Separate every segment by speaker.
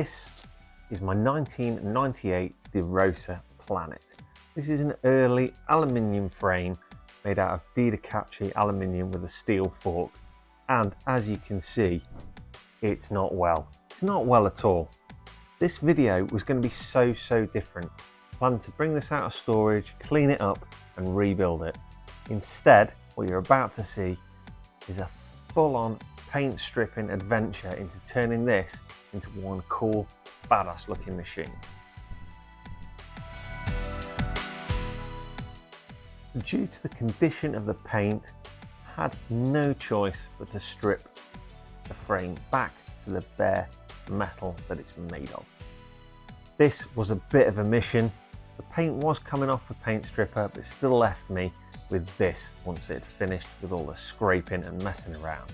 Speaker 1: This is my 1998 Rosa Planet. This is an early aluminium frame made out of deda aluminium with a steel fork, and as you can see, it's not well. It's not well at all. This video was going to be so different. I planned to bring this out of storage, clean it up and rebuild it. Instead, what you're about to see is a full-on paint stripping adventure into turning this into one cool, badass looking machine. Due to the condition of the paint, I had no choice but to strip the frame back to the bare metal that it's made of. This was a bit of a mission. The paint was coming off the paint stripper, but it still left me with this once it had finished with all the scraping and messing around.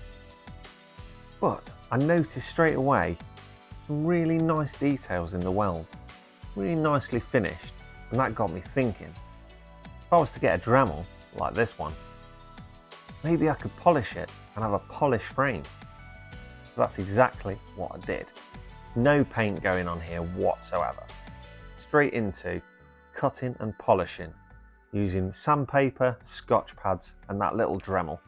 Speaker 1: But I noticed straight away some really nice details in the welds, really nicely finished, and that got me thinking, if I was to get a Dremel like this one, maybe I could polish it and have a polished frame. So that's exactly what I did. No paint going on here whatsoever. Straight into cutting and polishing using sandpaper, scotch pads and that little Dremel.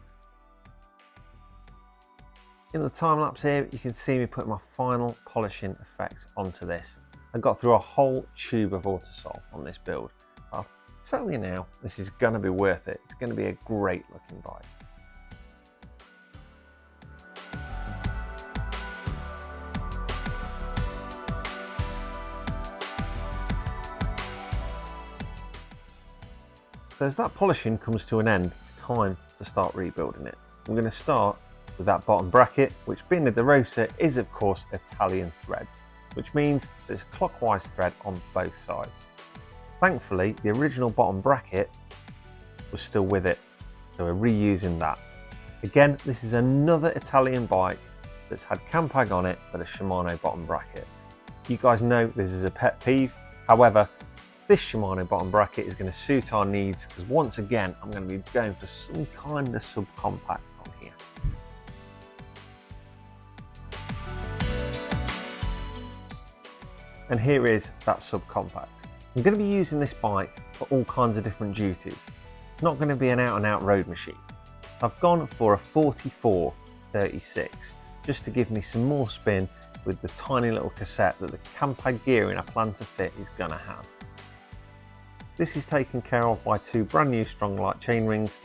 Speaker 1: In the time lapse here, you can see me putting my final polishing effect onto this. I got through a whole tube of Autosol on this build. I'll tell you now, this is going to be worth it. It's going to be a great looking bike. So as that polishing comes to an end, it's time to start rebuilding it. I'm going to start with that bottom bracket, which being the Rosa is of course Italian threads, which means there's a clockwise thread on both sides. Thankfully, the original bottom bracket was still with it, so we're reusing that. Again, this is another Italian bike that's had Campag on it, but a Shimano bottom bracket. You guys know this is a pet peeve. However, this Shimano bottom bracket is going to suit our needs because once again, I'm going to be going for some kind of subcompact on here. And here is that subcompact. I'm going to be using this bike for all kinds of different duties. It's not going to be an out and out road machine. I've gone for a 44/36 just to give me some more spin with the tiny little cassette that the Campag gearing I plan to fit is going to have. This is taken care of by two brand new strong light chain rings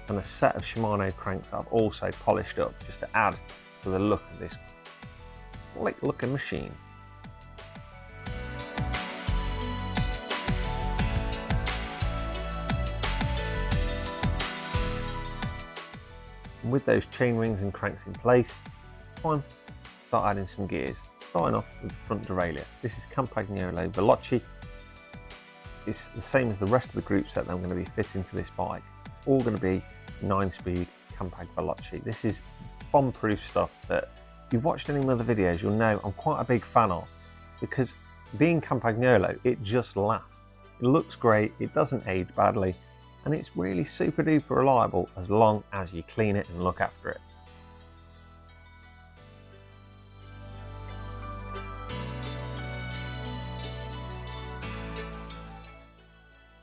Speaker 1: and a set of Shimano cranks that I've also polished up just to add to the look of this slick looking machine. And with those chain rings and cranks in place, time to start adding some gears. Starting off with the front derailleur. This is Campagnolo Veloci. It's the same as the rest of the group set that I'm going to be fitting to this bike. It's all going to be 9-speed Campag Veloci. This is bomb-proof stuff that if you've watched any of my other videos, you'll know I'm quite a big fan of, because being Campagnolo, it just lasts. It looks great, it doesn't age badly, and it's really super duper reliable as long as you clean it and look after it.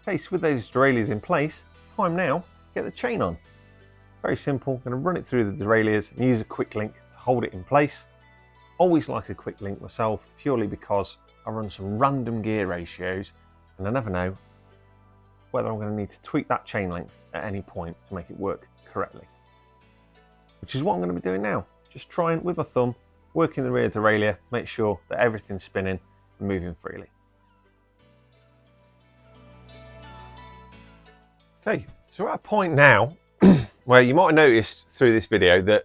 Speaker 1: Okay, so with those derailleurs in place, time now to get the chain on. Very simple, I'm going to run it through the derailleurs and use a quick link to hold it in place. Always like a quick link myself, purely because I run some random gear ratios and I never know whether I'm going to need to tweak that chain length at any point to make it work correctly. Which is what I'm going to be doing now. Just trying with my thumb, working the rear derailleur, make sure that everything's spinning and moving freely. Okay, so we're at a point now where you might have noticed through this video that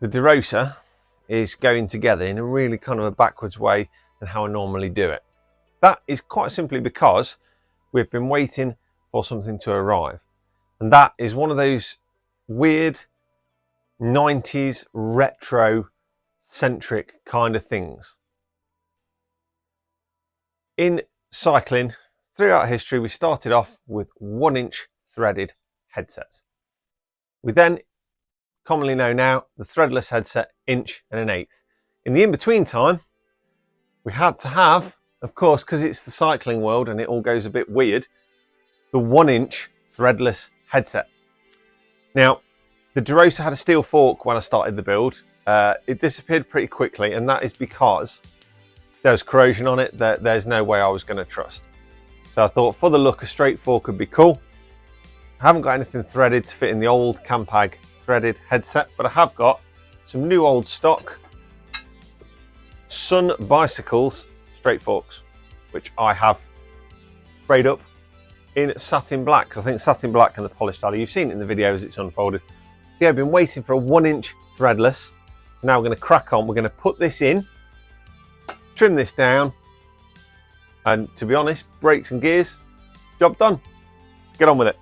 Speaker 1: the Rosa is going together in a really kind of a backwards way than how I normally do it. That is quite simply because we've been waiting for something to arrive. And that is one of those weird 90s retro centric kind of things. In cycling, throughout history, we started off with 1-inch threaded headsets. We then commonly know now the threadless headset, 1.1 inches. In the in-between time, we had to have, of course, because it's the cycling world and it all goes a bit weird, the 1-inch threadless headset. Now, the Rosa had a steel fork when I started the build. It disappeared pretty quickly, and that is because there was corrosion on it that there's no way I was going to trust. So I thought for the look, a straight fork would be cool. I haven't got anything threaded to fit in the old Campag threaded headset, but I have got some new old stock Sun Bicycles straight forks, which I have sprayed up in satin black. I think satin black and the polished alloy. You've seen it in the video as it's unfolded. So yeah, I've been waiting for a 1-inch threadless. Now we're going to crack on. We're going to put this in, trim this down, and to be honest, brakes and gears, job done. Get on with it.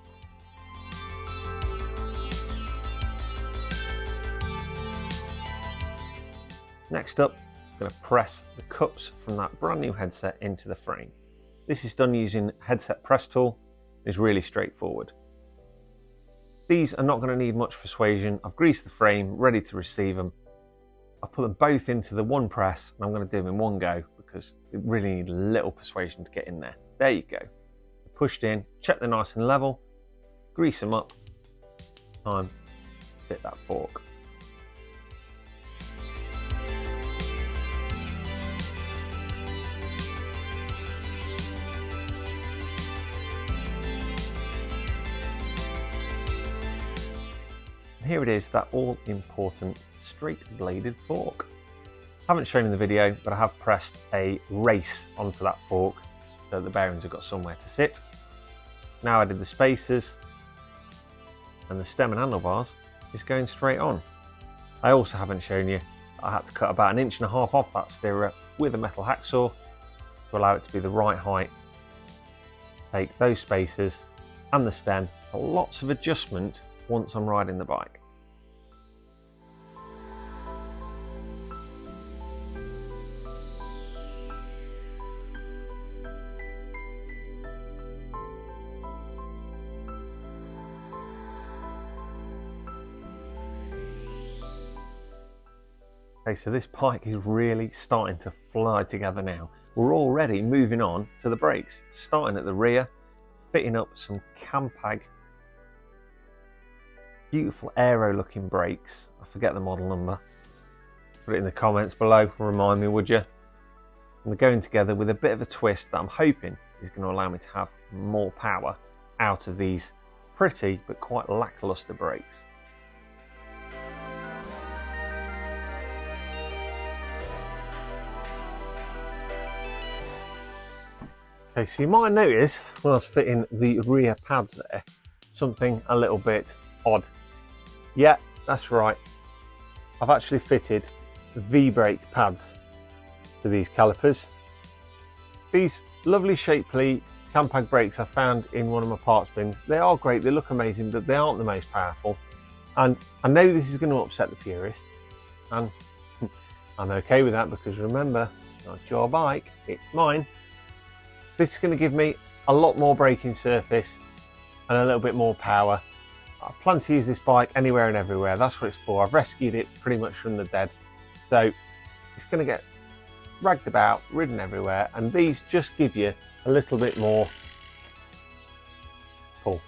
Speaker 1: Next up, I'm going to press the cups from that brand new headset into the frame. This is done using headset press tool. It's really straightforward. These are not going to need much persuasion. I've greased the frame, ready to receive them. I'll put them both into the one press, and I'm going to do them in one go because they really need a little persuasion to get in there. There you go. Pushed in, check they're nice and level, grease them up. Time to fit that fork. Here it is, that all important straight bladed fork. I haven't shown in the video, but I have pressed a race onto that fork so the bearings have got somewhere to sit. Now I did the spacers, and the stem and handlebars is going straight on. I also haven't shown you, I had to cut about 1.5 inches off that stirrer with a metal hacksaw to allow it to be the right height. Take those spacers and the stem, lots of adjustment once I'm riding the bike. Okay, so this bike is really starting to fly together now. We're already moving on to the brakes, starting at the rear, fitting up some Campag beautiful aero looking brakes. I forget the model number. Put it in the comments below, remind me would you. And they're going together with a bit of a twist that I'm hoping is going to allow me to have more power out of these pretty but quite lackluster brakes. Okay, so you might have noticed when I was fitting the rear pads there, something a little bit odd. Yeah, that's right. I've actually fitted V-brake pads to these calipers. These lovely shapely Campag brakes I found in one of my parts bins. They are great, they look amazing, but they aren't the most powerful. And I know this is going to upset the purist, and I'm okay with that because remember, it's not your bike, it's mine. This is going to give me a lot more braking surface and a little bit more power. I plan to use this bike anywhere and everywhere. That's what it's for. I've rescued it pretty much from the dead. So it's going to get dragged about, ridden everywhere, and these just give you a little bit more pull.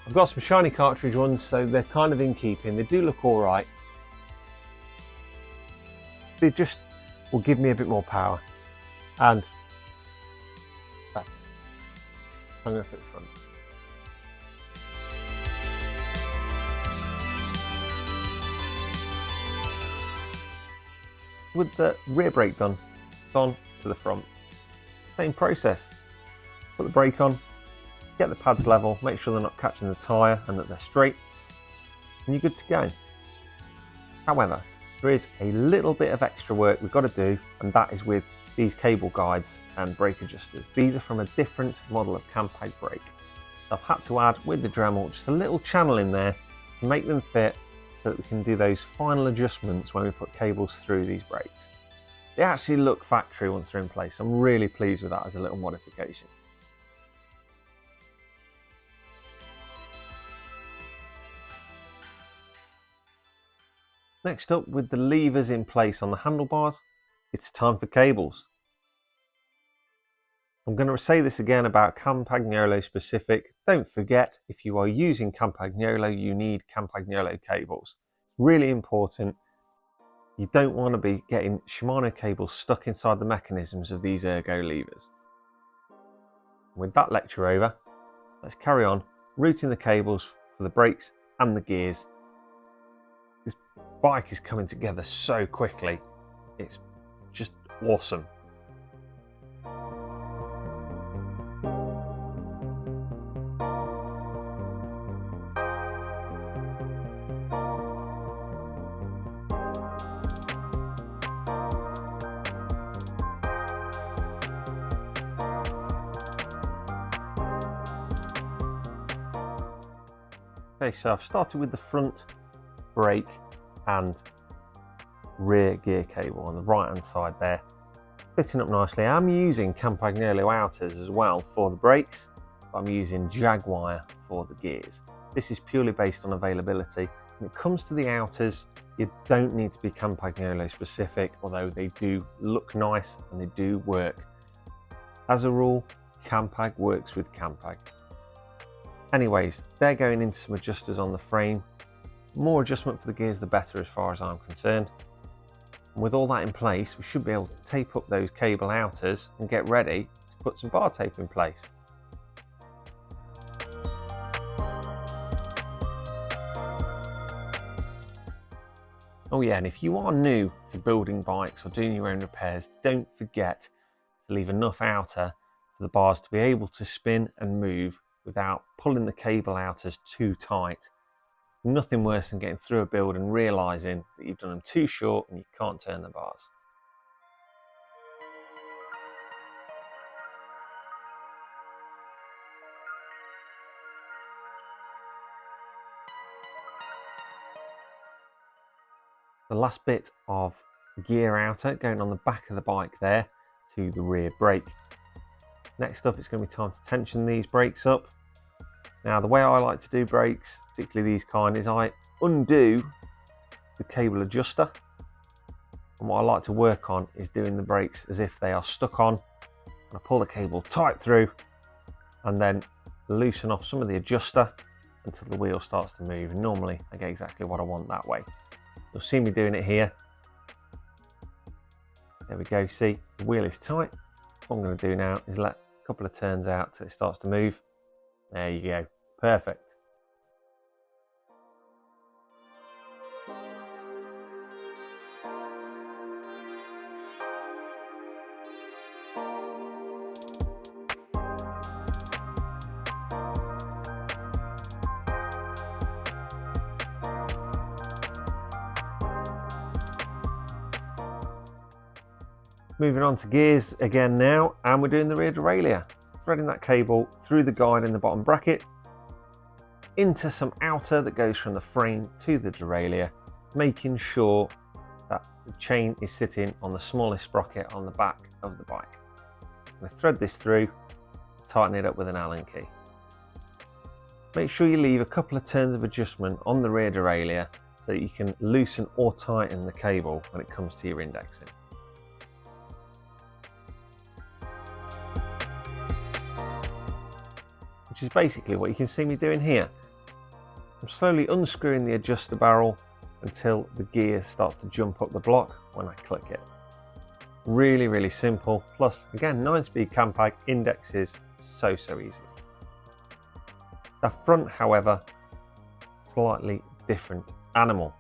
Speaker 1: I've got some shiny cartridge ones, so they're kind of in keeping. They do look all right. They just will give me a bit more power. And that's it. I'm going to fit the front. With the rear brake done, it's on to the front. Same process. Put the brake on, get the pads level, make sure they're not catching the tyre and that they're straight, and you're good to go. However, there is a little bit of extra work we've got to do, and that is with these cable guides and brake adjusters. These are from a different model of Campag brake. I've had to add, with the Dremel, just a little channel in there to make them fit so that we can do those final adjustments when we put cables through these brakes. They actually look factory once they're in place. I'm really pleased with that as a little modification. Next up, with the levers in place on the handlebars, it's time for cables. I'm going to say this again about Campagnolo specific. Don't forget, if you are using Campagnolo, you need Campagnolo cables. Really important. You don't want to be getting Shimano cables stuck inside the mechanisms of these ergo levers. With that lecture over, let's carry on routing the cables for the brakes and the gears. This bike is coming together so quickly. It's just awesome. Okay, so I've started with the front brake and rear gear cable on the right hand side there, fitting up nicely. I'm using Campagnolo outers as well for the brakes, but I'm using Jaguar for the gears. This is purely based on availability. When it comes to the outers, you don't need to be Campagnolo specific, although they do look nice and they do work. As a rule, Campag works with Campag. Anyways, they're going into some adjusters on the frame. More adjustment for the gears the better as far as I'm concerned. And with all that in place, we should be able to tape up those cable outers and get ready to put some bar tape in place. Oh yeah, and if you are new to building bikes or doing your own repairs, don't forget to leave enough outer for the bars to be able to spin and move without pulling the cable outers too tight. Nothing worse than getting through a build and realising that you've done them too short and you can't turn the bars. The last bit of gear outer going on the back of the bike there to the rear brake. Next up, it's going to be time to tension these brakes up. Now, the way I like to do brakes, particularly these kind, is I undo the cable adjuster. And what I like to work on is doing the brakes as if they are stuck on. I pull the cable tight through and then loosen off some of the adjuster until the wheel starts to move. And normally I get exactly what I want that way. You'll see me doing it here. There we go, see, the wheel is tight. What I'm going to do now is let a couple of turns out till it starts to move. There you go, perfect. Moving on to gears again now, and we're doing the rear derailleur. Threading that cable through the guide in the bottom bracket, into some outer that goes from the frame to the derailleur, making sure that the chain is sitting on the smallest sprocket on the back of the bike. I'm going to thread this through, tighten it up with an Allen key. Make sure you leave a couple of turns of adjustment on the rear derailleur so that you can loosen or tighten the cable when it comes to your indexing. Which is basically what you can see me doing here. I'm slowly unscrewing the adjuster barrel until the gear starts to jump up the block when I click it. Really, really simple. Plus, again, 9-speed Campag indexes so easily. The front, however, slightly different animal.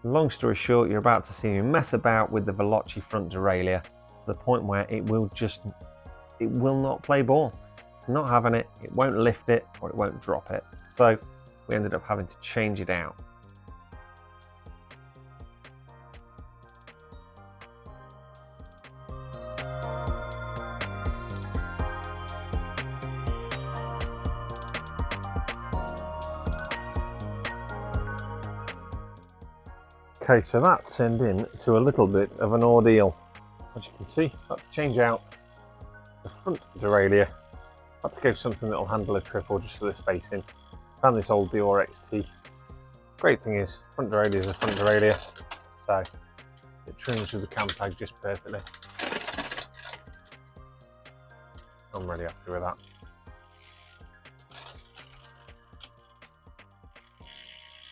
Speaker 1: Long story short, you're about to see me mess about with the Veloci front derailleur to the point where it will not play ball. It's not having it, it won't lift it or it won't drop it. So we ended up having to change it out. Okay, so that turned into a little bit of an ordeal. As you can see, I had to change out the front derailleur. I had to go for something that will handle a triple just for the spacing. Found this old Dior XT. Great thing is, front derailleur is a front derailleur, so it trims with the Campag just perfectly. I'm really happy with that.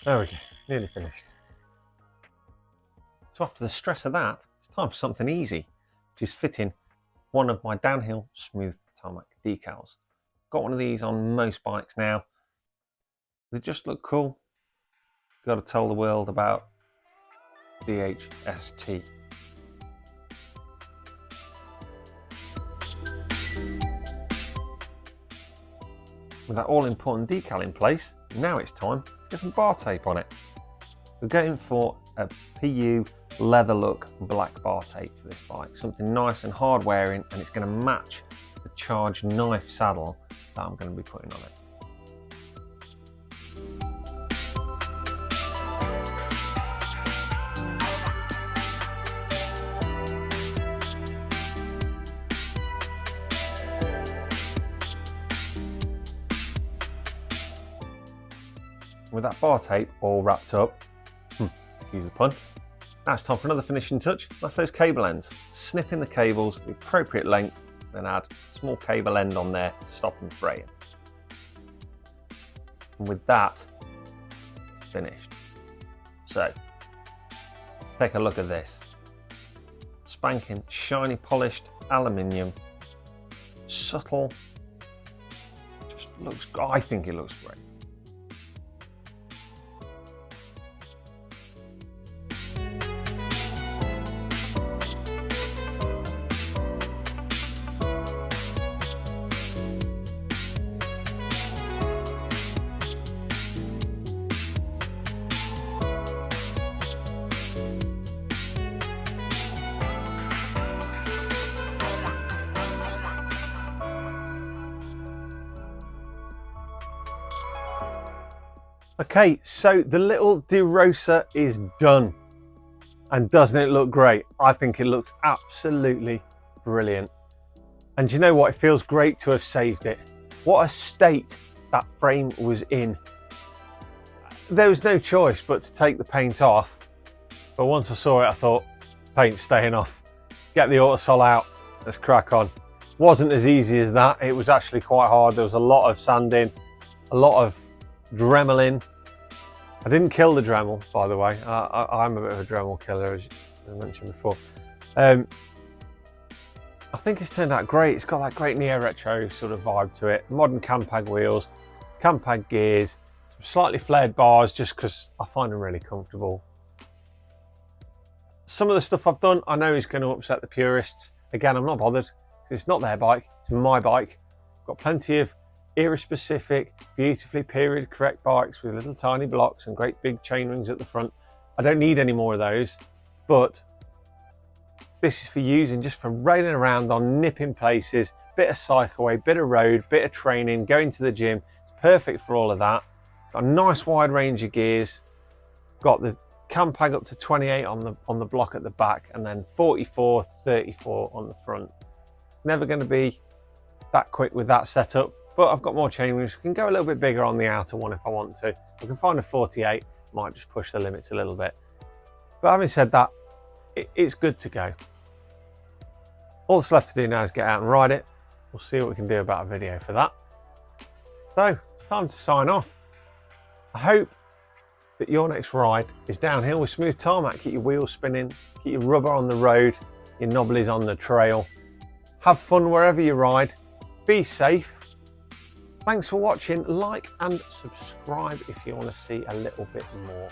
Speaker 1: There we go, nearly finished. So after the stress of that, it's time for something easy, which is fitting one of my Downhill Smooth Tarmac decals. Got one of these on most bikes now. They just look cool. Got to tell the world about DHST. With that all important decal in place, now it's time to get some bar tape on it. We're going for a PU leather look black bar tape for this bike, something nice and hard wearing, and it's going to match the charged knife saddle that I'm going to be putting on it. With that bar tape all wrapped up, excuse the pun, now it's time for another finishing touch. That's those cable ends. Snip in the cables the appropriate length, then add a small cable end on there to stop them fraying. And with that, it's finished. So, take a look at this. Spanking, shiny, polished aluminium, subtle, just looks, I think it looks great. Okay, so the little Rosa is done. And doesn't it look great? I think it looks absolutely brilliant. And you know what? It feels great to have saved it. What a state that frame was in. There was no choice but to take the paint off. But once I saw it, I thought, paint's staying off. Get the autosol out, let's crack on. Wasn't as easy as that. It was actually quite hard. There was a lot of sanding, a lot of dremeling. I didn't kill the Dremel, by the way. I'm a bit of a Dremel killer, as I mentioned before. I think it's turned out great. It's got that great neo-retro sort of vibe to it. Modern Campag wheels, Campag gears, some slightly flared bars just because I find them really comfortable. Some of the stuff I've done I know is going to upset the purists. Again, I'm not bothered. It's not their bike, it's my bike. I've got plenty of era-specific, beautifully period-correct bikes with little tiny blocks and great big chain rings at the front. I don't need any more of those, but this is for using just for railing around on nipping places, bit of cycleway, bit of road, bit of training, going to the gym. It's perfect for all of that. Got a nice wide range of gears. Got the Campag up to 28 on the block at the back, and then 44, 34 on the front. Never going to be that quick with that setup, but I've got more chain rings. We can go a little bit bigger on the outer one if I want to. I can find a 48, might just push the limits a little bit. But having said that, it's good to go. All that's left to do now is get out and ride it. We'll see what we can do about a video for that. So, it's time to sign off. I hope that your next ride is downhill with smooth tarmac. Keep your wheels spinning, keep your rubber on the road, your knobblies on the trail. Have fun wherever you ride. Be safe. Thanks for watching. Like and subscribe if you want to see a little bit more.